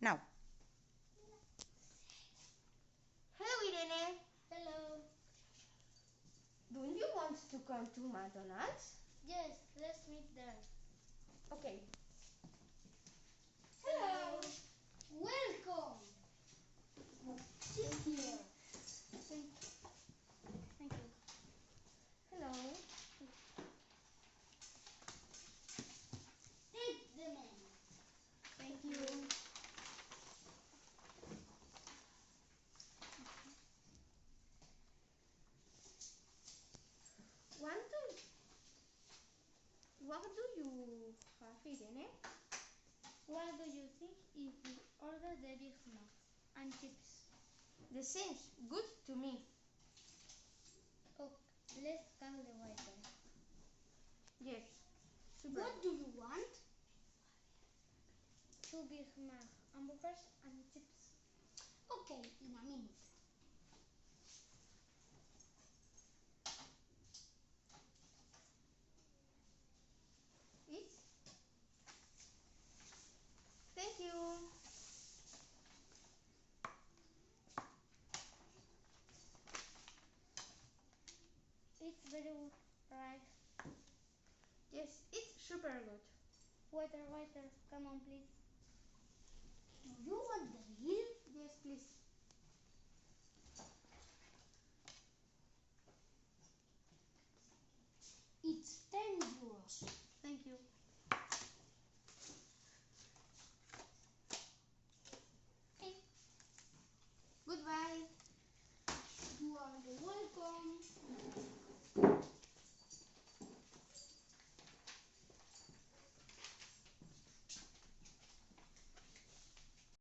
Now. Hello, Irene. Hello. Don't you want to come to McDonald's? Yes, let's meet there. Okay. Hello. Welcome. Sit here. Thank you. Hello. Take the menu. Thank you. What do you have, Irene? What do you think if we order the Big Mac and chips? The seems good to me. Oh, let's call the waiter. Yes. Super. What do you want? 2 Big Mac hamburgers and chips. Okay, in a minute. Eat. Thank you. It's very good, right? Yes, it's super good. Waiter, come on, please.